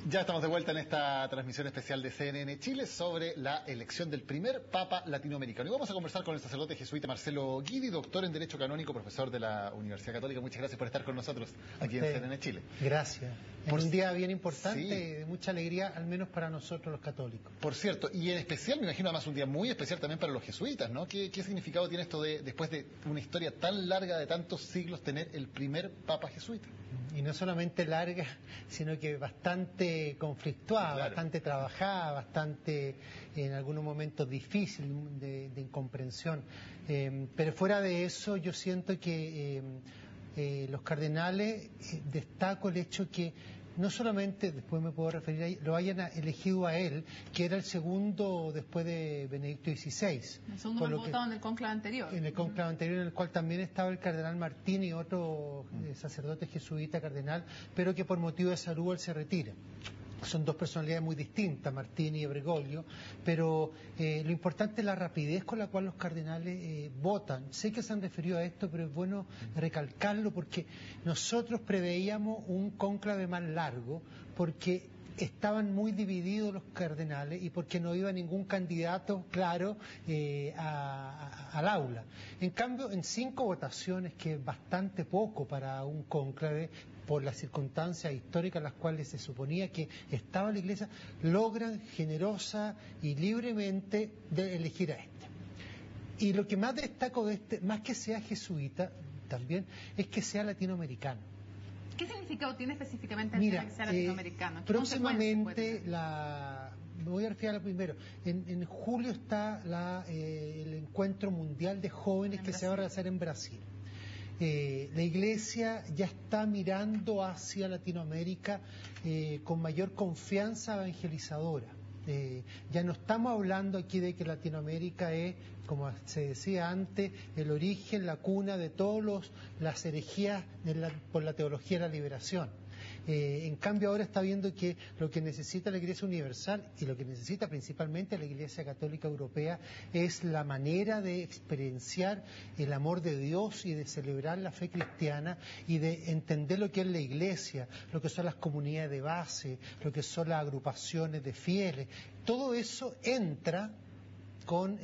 Ya estamos de vuelta en esta transmisión especial de CNN Chile sobre la elección del primer Papa latinoamericano. Y vamos a conversar con el sacerdote jesuita Marcelo Guidi, doctor en Derecho Canónico, profesor de la Universidad Católica. Muchas gracias por estar con nosotros aquí en CNN Chile. Gracias. Por un día bien importante sí, y de mucha alegría, al menos para nosotros los católicos. Por cierto, y en especial, me imagino además un día muy especial también para los jesuitas, ¿no? ¿Qué significado tiene esto de, después de una historia tan larga de tantos siglos, tener el primer Papa jesuita? Y no solamente larga, sino que bastante conflictuada, claro, bastante trabajada, bastante en algunos momentos difícil de incomprensión. Pero fuera de eso, yo siento que los cardenales, destaco el hecho que no solamente, después me puedo referir a lo hayan elegido a él, que era el segundo después de Benedicto XVI. El segundo más votado en el cónclave anterior. En el cónclave anterior, en el cual también estaba el cardenal Martín y otro sacerdote jesuita cardenal, pero que por motivo de salud él se retira. Son dos personalidades muy distintas, Martín y Bergoglio, pero lo importante es la rapidez con la cual los cardenales votan. Sé que se han referido a esto, pero es bueno recalcarlo porque nosotros preveíamos un cónclave más largo, porque estaban muy divididos los cardenales y porque no iba ningún candidato claro al aula. En cambio, en 5 votaciones, que es bastante poco para un cónclave, por las circunstancias históricas en las cuales se suponía que estaba la Iglesia, logran generosa y libremente de elegir a este. Y lo que más destaco de este, más que sea jesuita también, es que sea latinoamericano. ¿Qué significado tiene específicamente el que sea latinoamericano? Próximamente, me voy a referir a la primero. En julio está el encuentro mundial de jóvenes que se va a realizar en Brasil. La Iglesia ya está mirando hacia Latinoamérica con mayor confianza evangelizadora. Ya no estamos hablando aquí de que Latinoamérica es, como se decía antes, el origen, la cuna de todas las herejías por la teología de la liberación. En cambio ahora está viendo que lo que necesita la Iglesia Universal y lo que necesita principalmente la Iglesia Católica Europea es la manera de experienciar el amor de Dios y de celebrar la fe cristiana y de entender lo que es la Iglesia, lo que son las comunidades de base, lo que son las agrupaciones de fieles. Todo eso entra con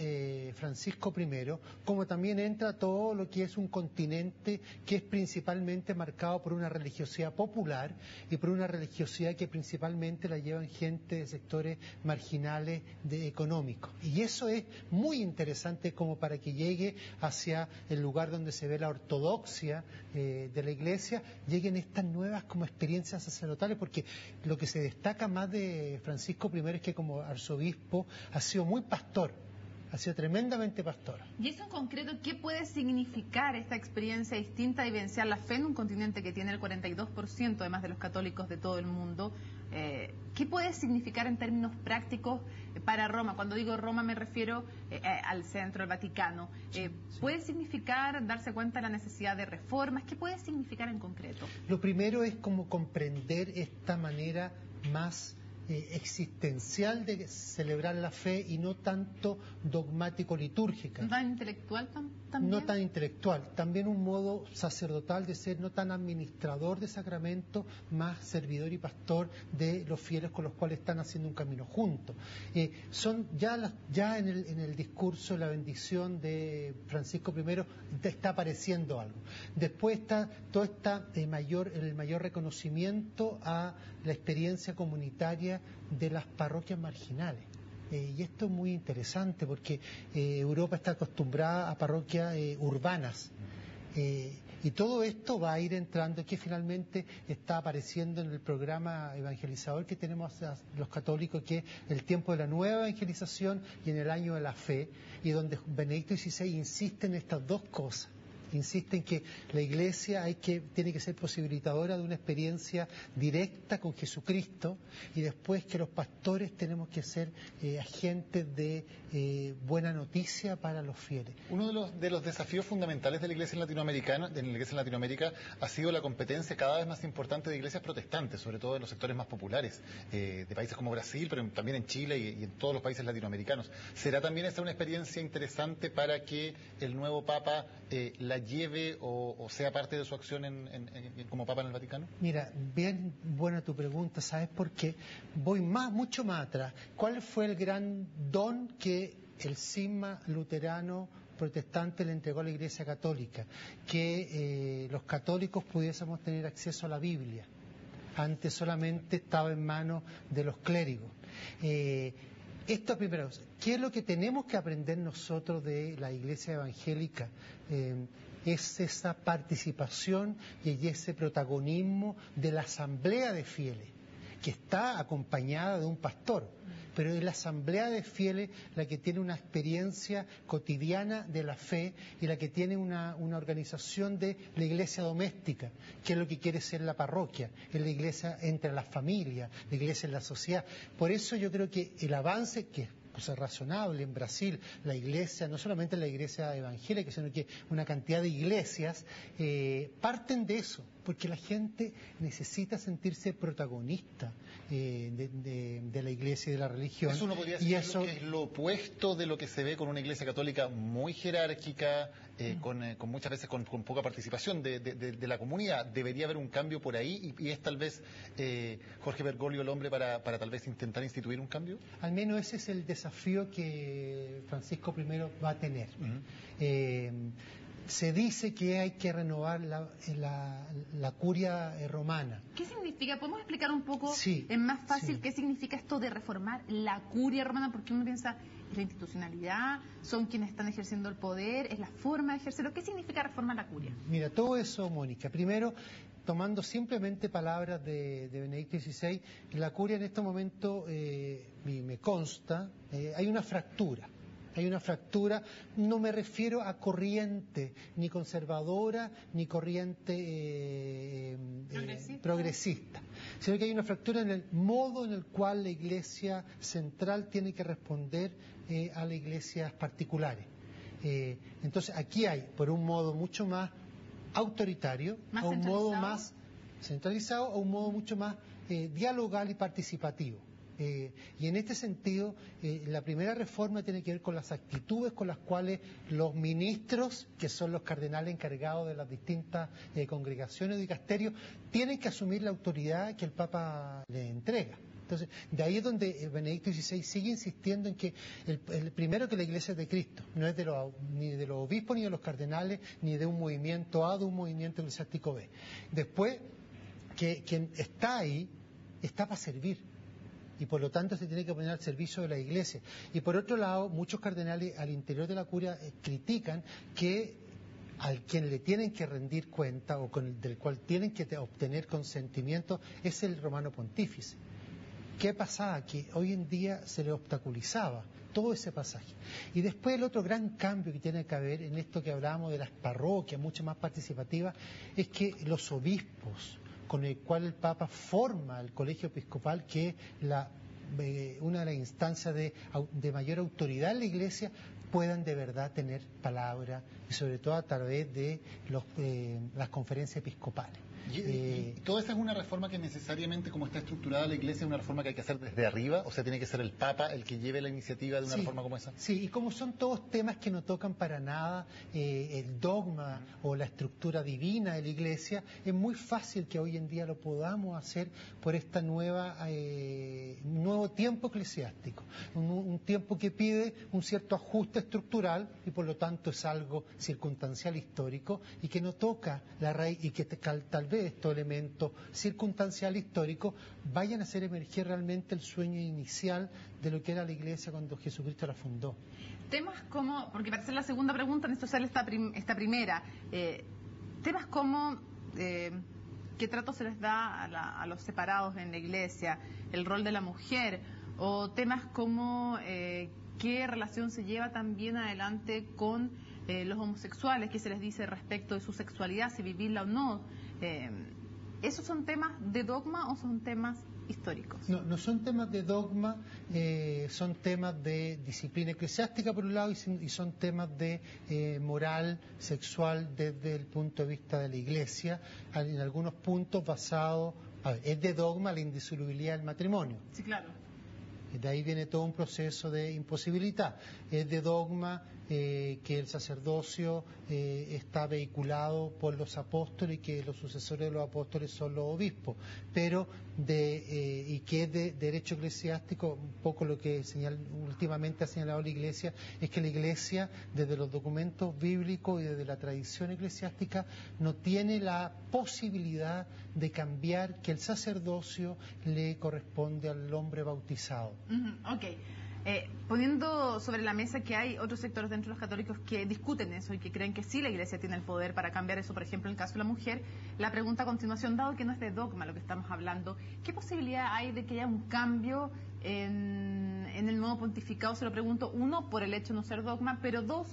Francisco I, como también entra todo lo que es un continente que es principalmente marcado por una religiosidad popular y por una religiosidad que principalmente la llevan gente de sectores marginales económicos. Y eso es muy interesante como para que llegue hacia el lugar donde se ve la ortodoxia de la Iglesia, lleguen estas nuevas como experiencias sacerdotales, porque lo que se destaca más de Francisco I es que como arzobispo ha sido muy pastor. Ha sido tremendamente pastor. Y eso en concreto, ¿qué puede significar esta experiencia distinta de vivenciar la fe en un continente que tiene el 42% además de los católicos de todo el mundo? ¿Qué puede significar en términos prácticos para Roma? Cuando digo Roma me refiero al centro, al Vaticano. ¿Puede significar darse cuenta de la necesidad de reformas? ¿Qué puede significar en concreto? Lo primero es como comprender esta manera más existencial de celebrar la fe y no tanto dogmático-litúrgica. ¿No tan intelectual también? No tan intelectual, también un modo sacerdotal de ser no tan administrador de sacramentos, más servidor y pastor de los fieles con los cuales están haciendo un camino juntos. Son ya en el discurso, la bendición de Francisco I está apareciendo algo. Después está todo el mayor reconocimiento a la experiencia comunitaria de las parroquias marginales. Y esto es muy interesante porque Europa está acostumbrada a parroquias urbanas. Y todo esto va a ir entrando, que finalmente está apareciendo en el programa evangelizador que tenemos los católicos, que es el tiempo de la nueva evangelización y en el año de la fe, y donde Benedicto XVI insiste en estas dos cosas. Insiste en que la Iglesia tiene que ser posibilitadora de una experiencia directa con Jesucristo, y después que los pastores tenemos que ser agentes de buena noticia para los fieles. Uno de los desafíos fundamentales de la Iglesia en Latinoamérica ha sido la competencia cada vez más importante de iglesias protestantes, sobre todo en los sectores más populares de países como Brasil, pero también en Chile y en todos los países latinoamericanos. ¿Será también esta una experiencia interesante para que el nuevo Papa la lleve o sea parte de su acción como Papa en el Vaticano? Mira, bien buena tu pregunta, ¿sabes por qué? Voy mucho más atrás. ¿Cuál fue el gran don que el cisma luterano protestante le entregó a la Iglesia Católica? Que los católicos pudiésemos tener acceso a la Biblia. Antes solamente estaba en manos de los clérigos. Esto primero, ¿qué es lo que tenemos que aprender nosotros de la Iglesia evangélica? Es esa participación y ese protagonismo de la asamblea de fieles, que está acompañada de un pastor, pero es la asamblea de fieles la que tiene una experiencia cotidiana de la fe y la que tiene una organización de la iglesia doméstica, que es lo que quiere ser la parroquia, es la iglesia entre las familias, la iglesia en la sociedad. Por eso yo creo que el avance que es razonable en Brasil, la iglesia, no solamente la iglesia evangélica, sino que una cantidad de iglesias parten de eso, porque la gente necesita sentirse protagonista de la iglesia y de la religión. Eso uno podría decir que es lo opuesto de lo que se ve con una iglesia católica muy jerárquica, con muchas veces con poca participación de la comunidad. Debería haber un cambio por ahí y es tal vez Jorge Bergoglio el hombre para tal vez intentar instituir un cambio. Al menos ese es el desafío que Francisco I va a tener. Se dice que hay que renovar la curia romana. ¿Qué significa? ¿Podemos explicar un poco Sí, en más fácil sí. qué significa esto de reformar la curia romana? Porque uno piensa, es la institucionalidad, son quienes están ejerciendo el poder, es la forma de ejercerlo. ¿Qué significa reformar la curia? Mira, todo eso, Mónica. Primero, tomando simplemente palabras de Benedicto XVI, la curia en este momento, y me consta, hay una fractura. Hay una fractura, no me refiero a corriente ni conservadora ni corriente progresista, sino que hay una fractura en el modo en el cual la Iglesia central tiene que responder a las iglesias particulares. Entonces aquí hay, por un modo mucho más autoritario, a un modo más centralizado, a un modo mucho más dialogal y participativo. Y en este sentido, la primera reforma tiene que ver con las actitudes con las cuales los ministros, que son los cardenales encargados de las distintas congregaciones de dicasterios, tienen que asumir la autoridad que el Papa le entrega. Entonces, de ahí es donde Benedicto XVI sigue insistiendo en que el primero que la Iglesia es de Cristo, no es ni de los obispos, ni de los cardenales, ni de un movimiento A, de un movimiento eclesiástico B. Después, que quien está ahí, está para servir. Y por lo tanto se tiene que poner al servicio de la Iglesia. Y por otro lado, muchos cardenales al interior de la curia critican que al quien le tienen que rendir cuenta o del cual tienen que obtener consentimiento es el romano pontífice. ¿Qué pasaba? Que hoy en día se le obstaculizaba todo ese pasaje. Y después el otro gran cambio que tiene que haber en esto que hablábamos de las parroquias, mucho más participativas, es que los obispos, con el cual el Papa forma el colegio episcopal, que es una de las instancias de mayor autoridad en la Iglesia, puedan de verdad tener palabra, y sobre todo a través de las conferencias episcopales. ¿Y toda esta es una reforma que necesariamente, como está estructurada la Iglesia, es una reforma que hay que hacer desde arriba? O sea, ¿tiene que ser el Papa el que lleve la iniciativa de una reforma como esa? Sí, y como son todos temas que no tocan para nada el dogma o la estructura divina de la Iglesia, es muy fácil que hoy en día lo podamos hacer por esta nuevo tiempo eclesiástico. Un tiempo que pide un cierto ajuste estructural y por lo tanto es algo circunstancial histórico y que no toca la raíz y que tal vez estos elementos circunstanciales históricos vayan a hacer emerger realmente el sueño inicial de lo que era la Iglesia cuando Jesucristo la fundó. Temas como, porque para hacer la segunda pregunta necesito hacer esta primera, temas como qué trato se les da a los separados en la Iglesia, el rol de la mujer, o temas como qué relación se lleva también adelante con los homosexuales, qué se les dice respecto de su sexualidad, si vivirla o no. ¿Esos son temas de dogma o son temas históricos? No son temas de dogma, son temas de disciplina eclesiástica por un lado y son temas de moral sexual desde el punto de vista de la Iglesia, en algunos puntos basados, es de dogma la indisolubilidad del matrimonio. Sí, claro. De ahí viene todo un proceso de imposibilidad. Es de dogma que el sacerdocio está vehiculado por los apóstoles y que los sucesores de los apóstoles son los obispos, pero y que es de derecho eclesiástico. Un poco lo que últimamente ha señalado la Iglesia es que la Iglesia, desde los documentos bíblicos y desde la tradición eclesiástica, no tiene la posibilidad de cambiar que el sacerdocio le corresponde al hombre bautizado. Ok. Poniendo sobre la mesa que hay otros sectores dentro de los católicos que discuten eso y que creen que sí la Iglesia tiene el poder para cambiar eso, por ejemplo, en el caso de la mujer, la pregunta a continuación, dado que no es de dogma lo que estamos hablando, ¿qué posibilidad hay de que haya un cambio en el nuevo pontificado? Se lo pregunto, uno, por el hecho de no ser dogma, pero dos,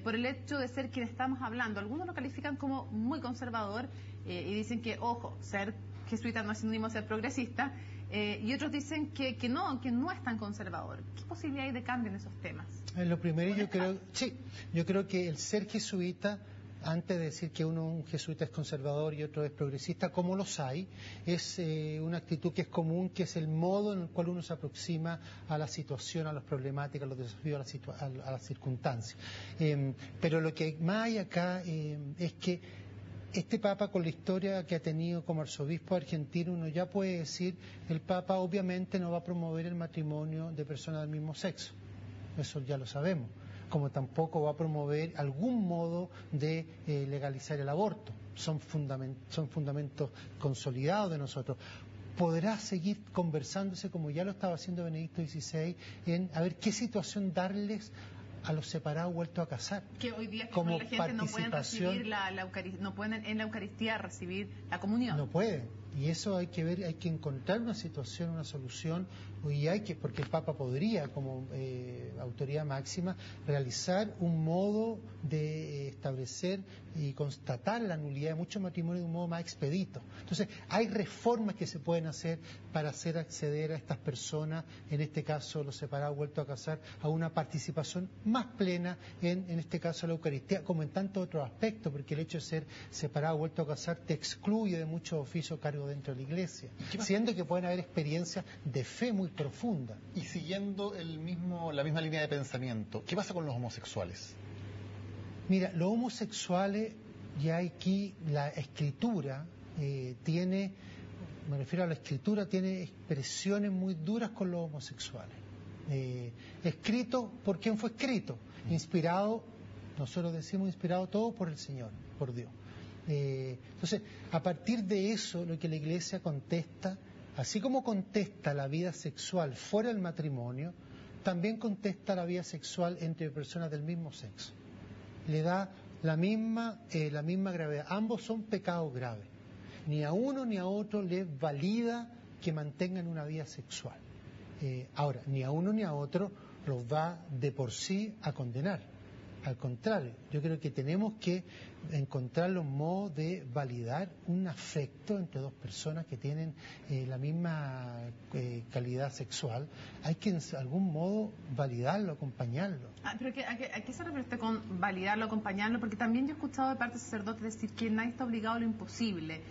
por el hecho de ser quien estamos hablando. Algunos lo califican como muy conservador y dicen que, ojo, ser jesuita no es sinónimo de ser progresista. Y otros dicen que no es tan conservador. ¿Qué posibilidad hay de cambio en esos temas? Lo primero, yo creo que el ser jesuita, antes de decir que un jesuita es conservador y otro es progresista, como los hay, es una actitud que es común, que es el modo en el cual uno se aproxima a la situación, a las problemáticas, a los desafíos, a las circunstancias. Pero lo que más hay acá es que este Papa, con la historia que ha tenido como arzobispo argentino, uno ya puede decir, el Papa obviamente no va a promover el matrimonio de personas del mismo sexo, eso ya lo sabemos, como tampoco va a promover algún modo de legalizar el aborto, son fundamentos consolidados de nosotros. Podrá seguir conversándose, como ya lo estaba haciendo Benedicto XVI, en a ver qué situación darles a los separados vueltos a casar. Que hoy día como la gente no pueden recibir no pueden en la Eucaristía recibir la comunión. No pueden. Y eso hay que ver, hay que encontrar una situación, una solución, porque el Papa podría, como autoridad máxima, realizar un modo de establecer y constatar la nulidad de muchos matrimonios de un modo más expedito. Entonces, hay reformas que se pueden hacer para hacer acceder a estas personas, en este caso los separados vueltos a casar, a una participación más plena en este caso la Eucaristía, como en tantos otros aspectos, porque el hecho de ser separado vuelto a casar te excluye de muchos oficios cargos dentro de la Iglesia, siendo que pueden haber experiencias de fe muy profundas. Y siguiendo la misma línea de pensamiento, ¿qué pasa con los homosexuales? Mira, los homosexuales, ya aquí la Escritura tiene expresiones muy duras con los homosexuales. Escrito, ¿por quién fue escrito? Inspirado, nosotros decimos inspirado todo por el Señor, por Dios. Entonces, a partir de eso, lo que la Iglesia contesta, así como contesta la vida sexual fuera del matrimonio, también contesta la vida sexual entre personas del mismo sexo. Le da la misma gravedad. Ambos son pecados graves. Ni a uno ni a otro les valida que mantengan una vida sexual. Ahora, ni a uno ni a otro los va de por sí a condenar. Al contrario, yo creo que tenemos que encontrar los modos de validar un afecto entre dos personas que tienen la misma calidad sexual. Hay que en algún modo validarlo, acompañarlo. Pero ¿a qué se refiere usted con validarlo, acompañarlo? Porque también yo he escuchado de parte de sacerdotes decir que nadie está obligado a lo imposible.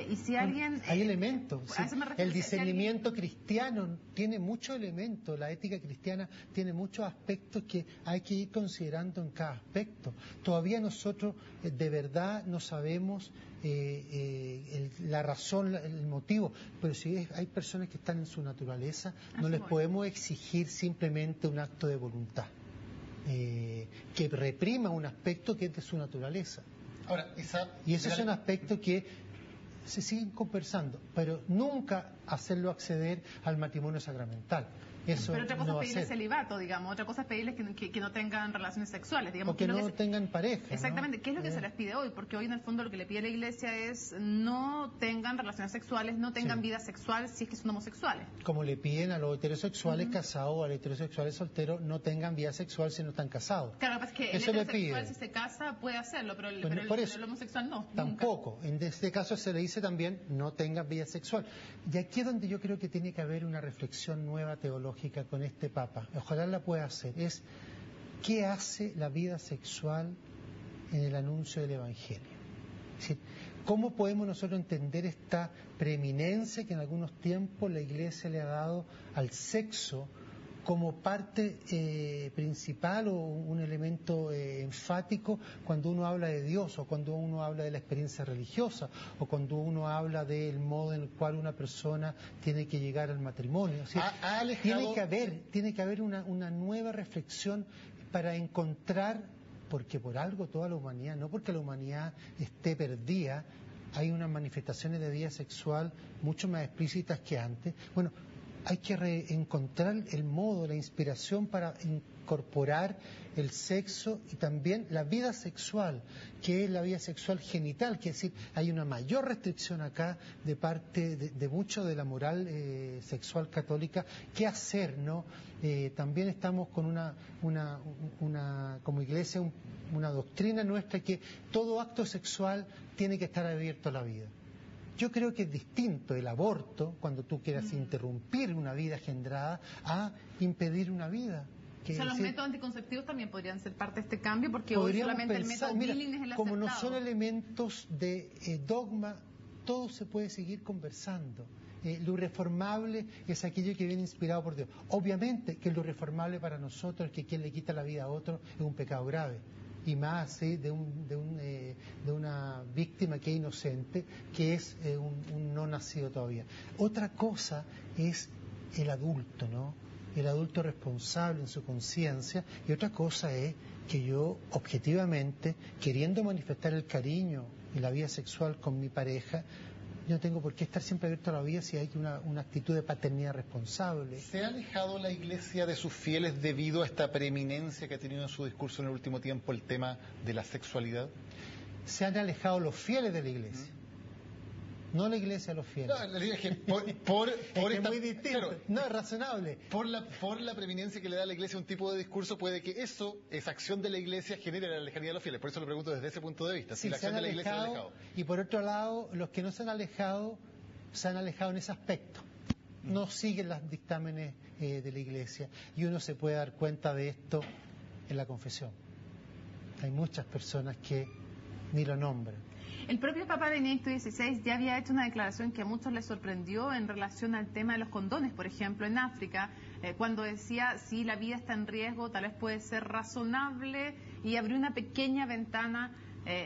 Y si alguien... Hay elementos. Sí. El discernimiento cristiano tiene muchos elementos. La ética cristiana tiene muchos aspectos que hay que ir considerando en cada aspecto. Todavía nosotros de verdad no sabemos la razón, el motivo, pero si hay personas que están en su naturaleza, no les podemos exigir simplemente un acto de voluntad que reprima un aspecto que es de su naturaleza. Ahora, y ese es un aspecto que se siguen conversando, pero nunca hacerlo acceder al matrimonio sacramental. Eso pero otra cosa no es pedirles celibato, digamos, otra cosa es pedirles que no tengan relaciones sexuales, digamos. O que no tengan pareja. Exactamente, ¿no? ¿Qué es lo que se les pide hoy? Porque hoy en el fondo lo que le pide la Iglesia es no tengan relaciones sexuales, no tengan vida sexual si es que son homosexuales. Como le piden a los heterosexuales casados o a los heterosexuales solteros, no tengan vida sexual si no están casados. Claro, lo que pasa es que eso el heterosexual si se casa puede hacerlo, pero el homosexual no. Tampoco. Nunca. En este caso se le dice también no tengan vida sexual. Y aquí es donde yo creo que tiene que haber una reflexión nueva teológica con este Papa. Ojalá la pueda hacer. Es ¿qué hace la vida sexual en el anuncio del Evangelio? Es decir, ¿cómo podemos nosotros entender esta preeminencia que en algunos tiempos la Iglesia le ha dado al sexo como parte principal o un elemento enfático cuando uno habla de Dios o cuando uno habla de la experiencia religiosa o cuando uno habla del modo en el cual una persona tiene que llegar al matrimonio. O sea, tiene que haber una nueva reflexión para encontrar, porque por algo toda la humanidad, no porque la humanidad esté perdida, hay unas manifestaciones de vida sexual mucho más explícitas que antes. Bueno, hay que reencontrar el modo, la inspiración para incorporar el sexo y también la vida sexual, que es la vida sexual genital, que es decir, hay una mayor restricción acá de parte de mucho de la moral sexual católica. ¿Qué hacer, no? También estamos con como iglesia, una doctrina nuestra que todo acto sexual tiene que estar abierto a la vida. Yo creo que es distinto el aborto, cuando tú quieras interrumpir una vida engendrada, a impedir una vida. O sea, los métodos anticonceptivos también podrían ser parte de este cambio, porque hoy solamente el método Billing es el aceptado. Como no son elementos de dogma, todo se puede seguir conversando. Lo irreformable es aquello que viene inspirado por Dios. Obviamente que lo irreformable para nosotros es que quien le quita la vida a otro es un pecado grave. Y más de una víctima que es inocente, que es un no nacido todavía. Otra cosa es el adulto, ¿no? El adulto responsable en su conciencia, y otra cosa es que yo objetivamente, queriendo manifestar el cariño y la vida sexual con mi pareja, yo no tengo por qué estar siempre abierto a la vida si hay una actitud de paternidad responsable. ¿Se ha alejado la Iglesia de sus fieles debido a esta preeminencia que ha tenido en su discurso en el último tiempo el tema de la sexualidad? Se han alejado los fieles de la Iglesia. No la Iglesia, los fieles. No, es que es muy distinto. Claro, no, es razonable. Por la preeminencia que le da a la Iglesia un tipo de discurso, puede que esa acción de la Iglesia genere la lejanía de los fieles. Por eso lo pregunto desde ese punto de vista. Sí, si la acción de la Iglesia se ha alejado. Y por otro lado, los que no se han alejado en ese aspecto. No siguen los dictámenes de la Iglesia. Y uno se puede dar cuenta de esto en la confesión. Hay muchas personas que ni lo nombran. El propio Papa Benedicto XVI ya había hecho una declaración que a muchos les sorprendió en relación al tema de los condones, por ejemplo, en África, cuando decía, si la vida está en riesgo, tal vez puede ser razonable, y abrió una pequeña ventana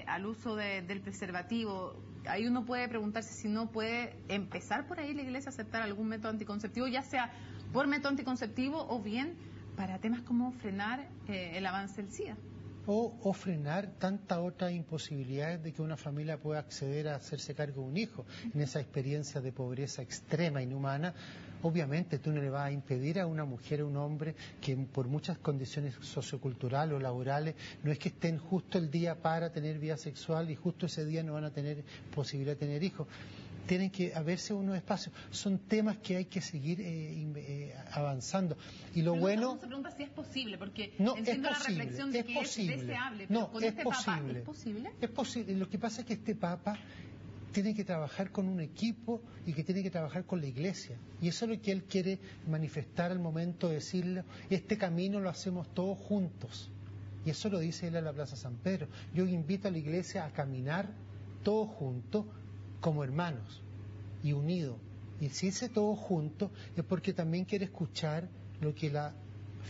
al uso del preservativo. Ahí uno puede preguntarse si no puede empezar por ahí la Iglesia a aceptar algún método anticonceptivo, ya sea por método anticonceptivo o bien para temas como frenar el avance del SIDA. O frenar tantas otras imposibilidades de que una familia pueda acceder a hacerse cargo de un hijo en esa experiencia de pobreza extrema, inhumana. Obviamente tú no le vas a impedir a una mujer o un hombre que por muchas condiciones socioculturales o laborales no es que estén justo el día para tener vida sexual y justo ese día no van a tener posibilidad de tener hijos. Tienen que haberse unos espacios. Son temas que hay que seguir avanzando. Y lo bueno... No se pregunta si es posible, porque no, entiendo es posible, la reflexión de que es deseable, pero con este Papa, ¿es posible? Es posible. Lo que pasa es que este Papa tiene que trabajar con un equipo y que tiene que trabajar con la Iglesia. Y eso es lo que él quiere manifestar al momento de decirlo. Este camino lo hacemos todos juntos. Y eso lo dice él a la Plaza San Pedro. Yo invito a la Iglesia a caminar todos juntos como hermanos y unidos. Y si dice todos juntos es porque también quiere escuchar lo que la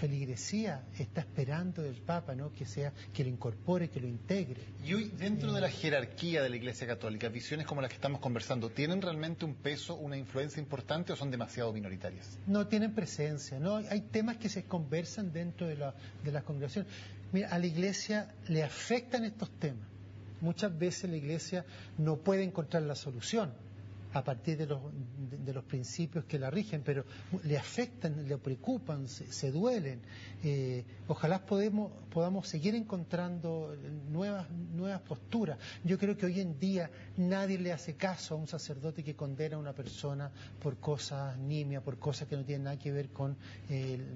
feligresía está esperando del Papa, ¿no? Que lo incorpore, que lo integre. Y hoy, dentro de la jerarquía de la Iglesia Católica, visiones como las que estamos conversando, ¿tienen realmente un peso, una influencia importante o son demasiado minoritarias? No, tienen presencia, ¿no? Hay temas que se conversan dentro de las congregaciones. Mira, a la Iglesia le afectan estos temas. Muchas veces la Iglesia no puede encontrar la solución a partir de los principios que la rigen, pero le afectan, le preocupan, se duelen. Ojalá podamos seguir encontrando nuevas posturas. Yo creo que hoy en día nadie le hace caso a un sacerdote que condena a una persona por cosas nimias, por cosas que no tienen nada que ver con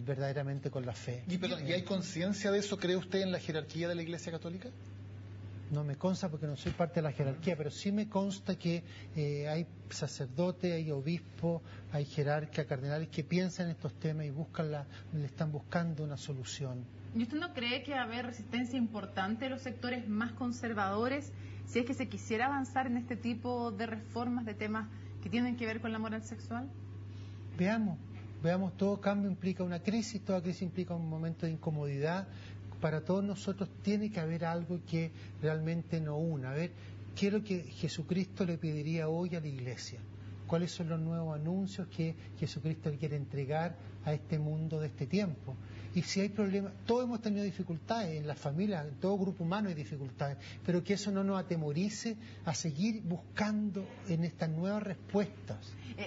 verdaderamente con la fe. ¿Y hay conciencia de eso, cree usted, en la jerarquía de la Iglesia Católica? No me consta porque no soy parte de la jerarquía, pero sí me consta que hay sacerdotes, hay obispos, hay jerarcas, cardenales que piensan en estos temas y le están buscando una solución. ¿Y usted no cree que va a haber resistencia importante de los sectores más conservadores si es que se quisiera avanzar en este tipo de reformas de temas que tienen que ver con la moral sexual? Veamos, Veamos, todo cambio implica una crisis, toda crisis implica un momento de incomodidad. Para todos nosotros tiene que haber algo que realmente nos una. A ver, ¿qué es lo que Jesucristo le pediría hoy a la iglesia? ¿Cuáles son los nuevos anuncios que Jesucristo le quiere entregar a este mundo de este tiempo? Y si hay problemas, todos hemos tenido dificultades en las familias, en todo grupo humano hay dificultades, pero que eso no nos atemorice a seguir buscando en estas nuevas respuestas.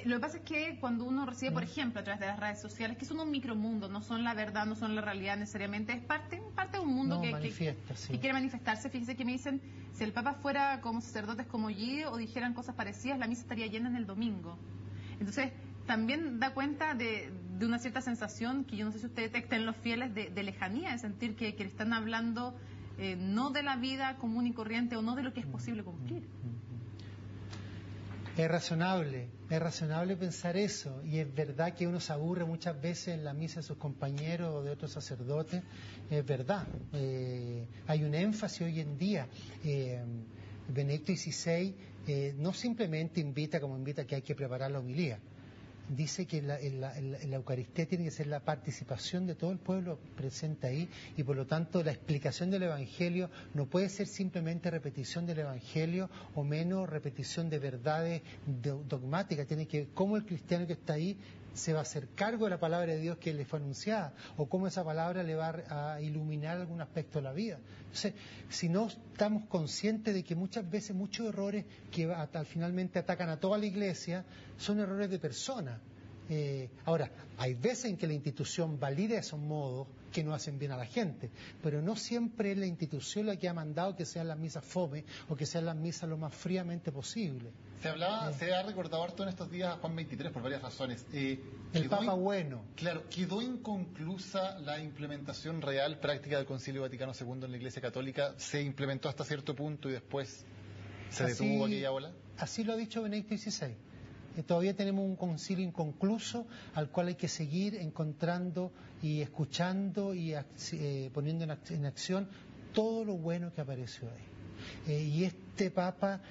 Lo que pasa es que cuando uno recibe, por ejemplo, a través de las redes sociales, que son un micromundo, no son la verdad, no son la realidad necesariamente, es parte de un mundo No, que quiere manifestarse. Fíjese que me dicen, si el Papa fuera como sacerdotes como Guido o dijeran cosas parecidas, la misa estaría llena en el domingo. Entonces, también da cuenta de una cierta sensación que yo no sé si usted detecta en los fieles de lejanía, de sentir que le están hablando no de la vida común y corriente o no de lo que es posible cumplir. Es razonable pensar eso, y es verdad que uno se aburre muchas veces en la misa de sus compañeros o de otros sacerdotes, es verdad. Hay un énfasis hoy en día. Benedicto XVI no simplemente invita que hay que preparar la homilía. Dice que la Eucaristía tiene que ser la participación de todo el pueblo presente ahí, y por lo tanto la explicación del Evangelio no puede ser simplemente repetición del Evangelio o menos repetición de verdades dogmáticas. Tiene que, cómo el cristiano que está ahí se va a hacer cargo de la palabra de Dios que le fue anunciada, o cómo esa palabra le va a iluminar algún aspecto de la vida. Entonces, si no estamos conscientes de que muchas veces muchos errores que finalmente atacan a toda la iglesia son errores de personas. Ahora, hay veces en que la institución valida esos modos que no hacen bien a la gente, pero no siempre es la institución la que ha mandado que sean las misas fome o que sean las misas lo más fríamente posible. Se ha recordado harto en estos días a Juan XXIII por varias razones. El Papa bueno. Claro, quedó inconclusa la implementación real, práctica del Concilio Vaticano II en la Iglesia Católica. Se implementó hasta cierto punto y después se detuvo aquella ola. Así lo ha dicho Benedicto XVI. Todavía tenemos un concilio inconcluso al cual hay que seguir encontrando y escuchando y poniendo en acción todo lo bueno que apareció ahí. Y este Papa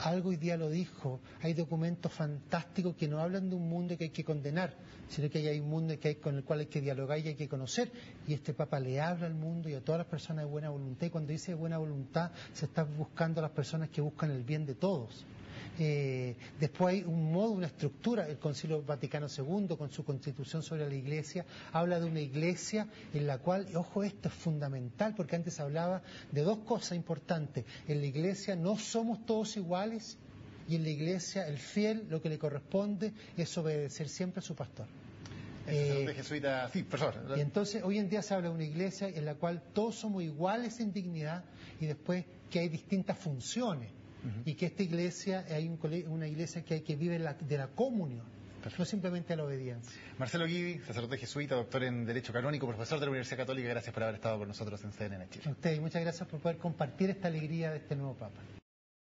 algo hoy día lo dijo: hay documentos fantásticos que no hablan de un mundo que hay que condenar, sino que hay un mundo con el cual hay que dialogar y hay que conocer. Y este Papa le habla al mundo y a todas las personas de buena voluntad, y cuando dice buena voluntad se está buscando a las personas que buscan el bien de todos. Después hay un modo, una estructura. El Concilio Vaticano II, con su constitución sobre la Iglesia, habla de una Iglesia en la cual, ojo, esto es fundamental, porque antes hablaba de dos cosas importantes. En la Iglesia no somos todos iguales, y en la Iglesia el fiel lo que le corresponde es obedecer siempre a su pastor. Jesuita, sí, profesor. Y entonces hoy en día se habla de una iglesia en la cual todos somos iguales en dignidad, y después que hay distintas funciones. Y que esta iglesia, una iglesia que vive de la comunión, no simplemente la obediencia. Marcelo Guidi, sacerdote jesuita, doctor en Derecho Canónico, profesor de la Universidad Católica, gracias por haber estado con nosotros en CNN Chile. A ustedes, muchas gracias por poder compartir esta alegría de este nuevo Papa.